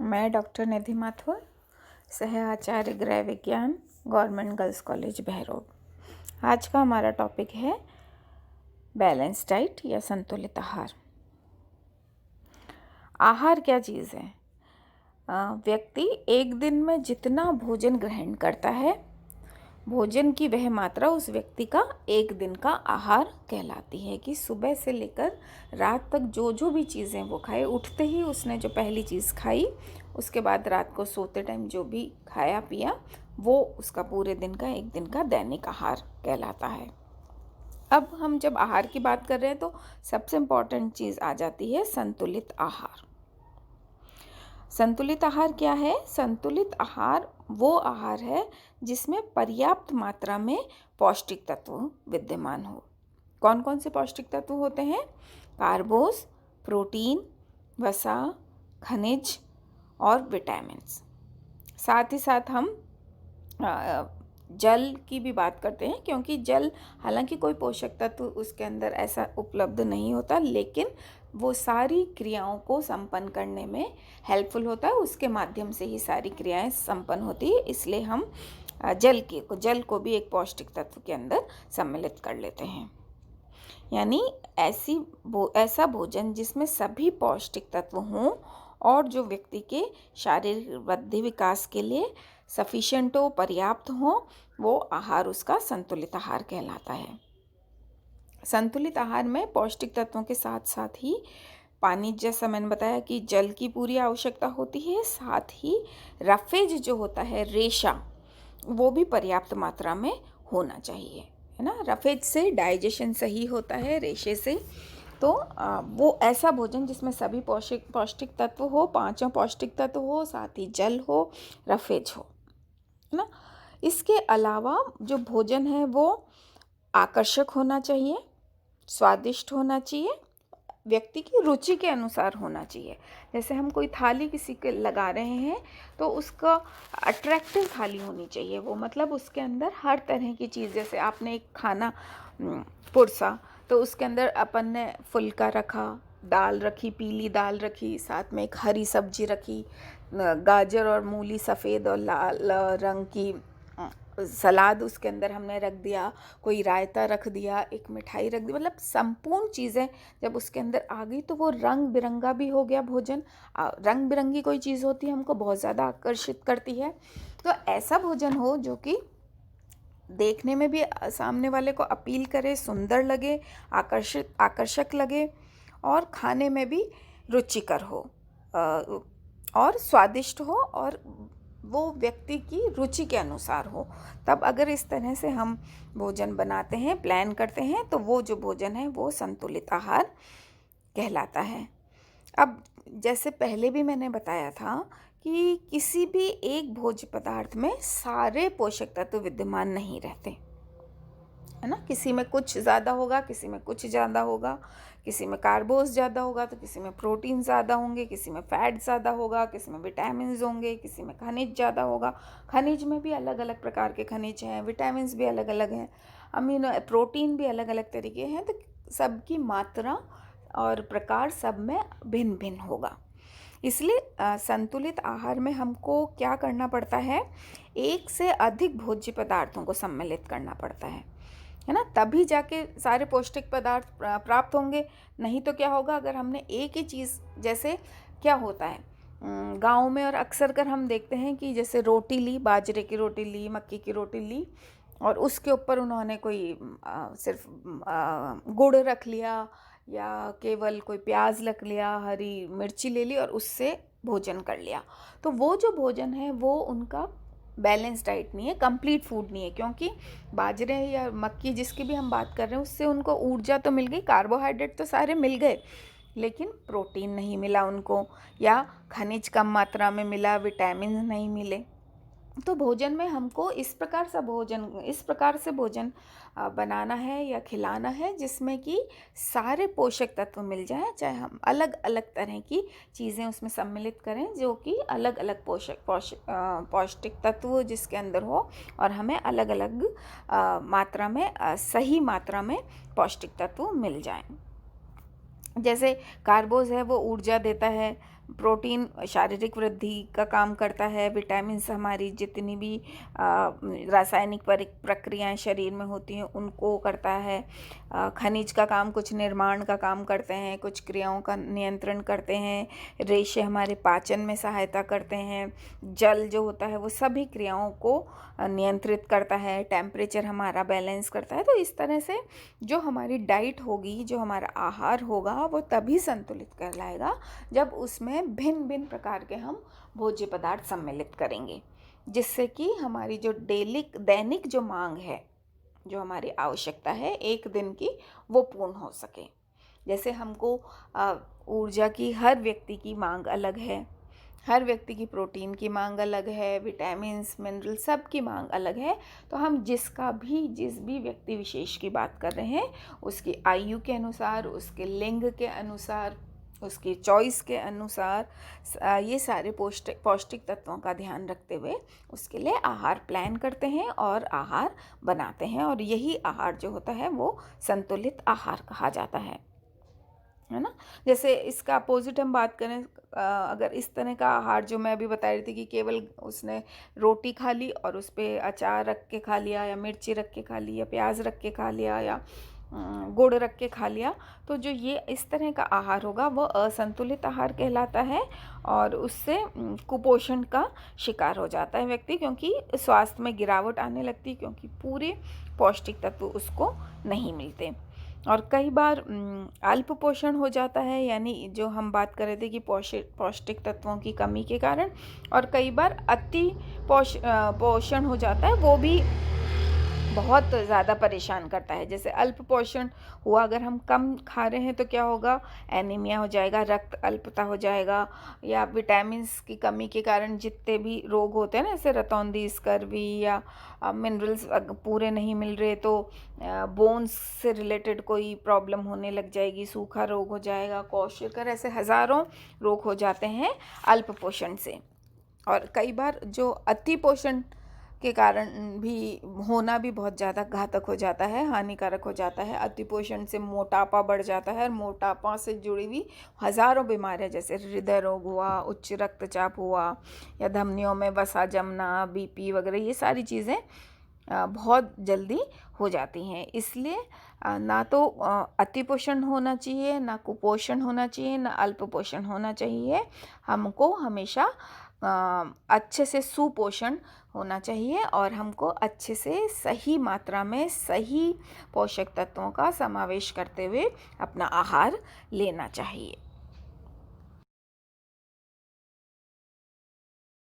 मैं डॉक्टर निधि माथुर, सह आचार्य गृह विज्ञान, गवर्नमेंट गर्ल्स कॉलेज बहरोड। आज का हमारा टॉपिक है बैलेंस डाइट या संतुलित आहार। आहार क्या चीज़ है? व्यक्ति एक दिन में जितना भोजन ग्रहण करता है, भोजन की वह मात्रा उस व्यक्ति का एक दिन का आहार कहलाती है। कि सुबह से लेकर रात तक जो जो भी चीज़ें वो खाए, उठते ही उसने जो पहली चीज़ खाई, उसके बाद रात को सोते टाइम जो भी खाया पिया, वो उसका पूरे दिन का एक दिन का दैनिक आहार कहलाता है। अब हम जब आहार की बात कर रहे हैं तो सबसे इम्पॉर्टेंट चीज़ आ जाती है संतुलित आहार। संतुलित आहार क्या है? संतुलित आहार वो आहार है जिसमें पर्याप्त मात्रा में पौष्टिक तत्व विद्यमान हो। कौन कौन से पौष्टिक तत्व होते हैं? कार्बोस, प्रोटीन, वसा, खनिज और विटामिन्स। साथ ही साथ हम जल की भी बात करते हैं, क्योंकि जल हालांकि कोई पोषक तत्व उसके अंदर ऐसा उपलब्ध नहीं होता, लेकिन वो सारी क्रियाओं को संपन्न करने में हेल्पफुल होता है। उसके माध्यम से ही सारी क्रियाएं संपन्न होती है, इसलिए हम जल को भी एक पौष्टिक तत्व के अंदर सम्मिलित कर लेते हैं। यानी ऐसा भोजन जिसमें सभी पौष्टिक तत्व हों और जो व्यक्ति के शारीरिक वृद्धि विकास के लिए सफिशिएंट हो, पर्याप्त हो, वो आहार उसका संतुलित आहार कहलाता है। संतुलित आहार में पौष्टिक तत्वों के साथ साथ ही पानी, जैसा मैंने बताया कि जल की पूरी आवश्यकता होती है, साथ ही रफेज जो होता है, रेशा, वो भी पर्याप्त मात्रा में होना चाहिए, है ना। रफेज से डाइजेशन सही होता है, रेशे से। तो वो ऐसा भोजन जिसमें सभी पौष्टिक तत्व हो, पांचों पौष्टिक तत्व हो, साथ ही जल हो, रफेज हो, है ना। इसके अलावा जो भोजन है वो आकर्षक होना चाहिए, स्वादिष्ट होना चाहिए, व्यक्ति की रुचि के अनुसार होना चाहिए। जैसे हम कोई थाली किसी के लगा रहे हैं तो उसका अट्रैक्टिव थाली होनी चाहिए। वो मतलब उसके अंदर हर तरह की चीज़, जैसे आपने एक खाना पुरसा तो उसके अंदर अपन ने फुल्का रखा, दाल रखी, पीली दाल रखी, साथ में एक हरी सब्जी रखी, गाजर और मूली सफ़ेद और लाल रंग की सलाद उसके अंदर हमने रख दिया, कोई रायता रख दिया, एक मिठाई रख दी। मतलब संपूर्ण चीज़ें जब उसके अंदर आ गई तो वो रंग बिरंगा भी हो गया भोजन। रंग बिरंगी कोई चीज़ होती है हमको बहुत ज़्यादा आकर्षित करती है। तो ऐसा भोजन हो जो कि देखने में भी सामने वाले को अपील करे, सुंदर लगे, आकर्षक लगे और खाने में भी रुचिकर हो और स्वादिष्ट हो और वो व्यक्ति की रुचि के अनुसार हो। तब अगर इस तरह से हम भोजन बनाते हैं, प्लान करते हैं, तो वो जो भोजन है वो संतुलित आहार कहलाता है। अब जैसे पहले भी मैंने बताया था कि किसी भी एक भोज्य पदार्थ में सारे पोषक तत्व विद्यमान नहीं रहते, है ना। किसी में कुछ ज़्यादा होगा, किसी में कुछ ज़्यादा होगा, किसी में कार्बोस ज़्यादा होगा तो किसी में प्रोटीन ज़्यादा होंगे, किसी में फैट ज़्यादा होगा, किसी में विटामिन्स होंगे, किसी में खनिज ज़्यादा होगा। खनिज में भी अलग अलग प्रकार के खनिज हैं, विटामिन्स भी अलग अलग हैं, प्रोटीन भी अलग अलग तरीके हैं। तो सबकी मात्रा और प्रकार सब में भिन्न भिन्न होगा। इसलिए संतुलित आहार में हमको क्या करना पड़ता है? एक से अधिक भोज्य पदार्थों को सम्मिलित करना पड़ता है ना। तभी जाके सारे पौष्टिक पदार्थ प्राप्त होंगे। नहीं तो क्या होगा, अगर हमने एक ही चीज़, जैसे क्या होता है गाँव में और अक्सर कर हम देखते हैं कि जैसे रोटी ली, बाजरे की रोटी ली, मक्की की रोटी ली और उसके ऊपर उन्होंने कोई सिर्फ गुड़ रख लिया या केवल कोई प्याज रख लिया, हरी मिर्ची ले ली और उससे भोजन कर लिया। तो वो जो भोजन है वो उनका बैलेंस डाइट नहीं है, कंप्लीट फूड नहीं है। क्योंकि बाजरे या मक्की जिसकी भी हम बात कर रहे हैं उससे उनको ऊर्जा तो मिल गई, कार्बोहाइड्रेट तो सारे मिल गए, लेकिन प्रोटीन नहीं मिला उनको, या खनिज कम मात्रा में मिला, विटामिन नहीं मिले। तो भोजन में हमको इस प्रकार से भोजन बनाना है या खिलाना है जिसमें कि सारे पोषक तत्व मिल जाएं। चाहे हम अलग अलग तरह की चीज़ें उसमें सम्मिलित करें जो कि अलग अलग पौष्टिक तत्व जिसके अंदर हो और हमें अलग अलग मात्रा में, सही मात्रा में पौष्टिक तत्व मिल जाएं। जैसे कार्बोज है वो ऊर्जा देता है, प्रोटीन शारीरिक वृद्धि का काम करता है, विटामिन्स हमारी जितनी भी रासायनिक प्रक्रियाएं शरीर में होती हैं उनको करता है, खनिज का काम, कुछ निर्माण का काम करते हैं, कुछ क्रियाओं का नियंत्रण करते हैं, रेशे हमारे पाचन में सहायता करते हैं, जल जो होता है वो सभी क्रियाओं को नियंत्रित करता है, टेम्परेचर हमारा बैलेंस करता है। तो इस तरह से जो हमारी डाइट होगी, जो हमारा आहार होगा, वो तभी संतुलित कहलाएगा जब उसमें भिन्न भिन्न प्रकार के हम भोज्य पदार्थ सम्मिलित करेंगे, जिससे कि हमारी जो दैनिक जो मांग है, जो हमारी आवश्यकता है एक दिन की, वो पूर्ण हो सके। जैसे हमको ऊर्जा की, हर व्यक्ति की मांग अलग है, हर व्यक्ति की प्रोटीन की मांग अलग है, विटामिन्स, मिनरल सब की मांग अलग है। तो हम जिस भी व्यक्ति विशेष की बात कर रहे हैं, उसकी आयु के अनुसार, उसके लिंग के अनुसार, उसकी चॉइस के अनुसार ये सारे पौष्टिक तत्वों का ध्यान रखते हुए उसके लिए आहार प्लान करते हैं और आहार बनाते हैं। और यही आहार जो होता है वो संतुलित आहार कहा जाता है ना। जैसे इसका अपोजिट हम बात करें, अगर इस तरह का आहार जो मैं अभी बता रही थी कि केवल उसने रोटी खा ली और उस पर अचार रख के खा लिया, या मिर्ची रख के खा ली, या प्याज रख के खा लिया, या गुड़ रख के खा लिया, तो जो ये इस तरह का आहार होगा वो असंतुलित आहार कहलाता है और उससे कुपोषण का शिकार हो जाता है व्यक्ति, क्योंकि स्वास्थ्य में गिरावट आने लगती है, क्योंकि पूरे पौष्टिक तत्व उसको नहीं मिलते। और कई बार अल्प पोषण हो जाता है, यानी जो हम बात कर रहे थे कि पौष्टिक तत्वों की कमी के कारण, और कई बार अति पोषण हो जाता है, वो भी बहुत ज़्यादा परेशान करता है। जैसे अल्प पोषण हुआ, अगर हम कम खा रहे हैं तो क्या होगा, एनीमिया हो जाएगा, रक्त अल्पता हो जाएगा, या विटामिन्स की कमी के कारण जितने भी रोग होते हैं ना, जैसे रतौंधी, स्कर्वी, या मिनरल्स पूरे नहीं मिल रहे तो बोन्स से रिलेटेड कोई प्रॉब्लम होने लग जाएगी, सूखा रोग हो जाएगा, क्वोशरकर, ऐसे हज़ारों रोग हो जाते हैं अल्प पोषण से। और कई बार जो अति पोषण के कारण भी होना भी बहुत ज़्यादा घातक हो जाता है, हानिकारक हो जाता है। अतिपोषण से मोटापा बढ़ जाता है, और मोटापा से जुड़ी हुई हज़ारों बीमारियां, जैसे हृदय रोग हुआ, उच्च रक्तचाप हुआ, या धमनियों में वसा जमना, बीपी वगैरह, ये सारी चीज़ें बहुत जल्दी हो जाती हैं। इसलिए ना तो अतिपोषण होना चाहिए, ना कुपोषण होना चाहिए, ना अल्प पोषण होना चाहिए। हमको हमेशा अच्छे से सुपोषण होना चाहिए, और हमको अच्छे से सही मात्रा में सही पोषक तत्वों का समावेश करते हुए अपना आहार लेना चाहिए।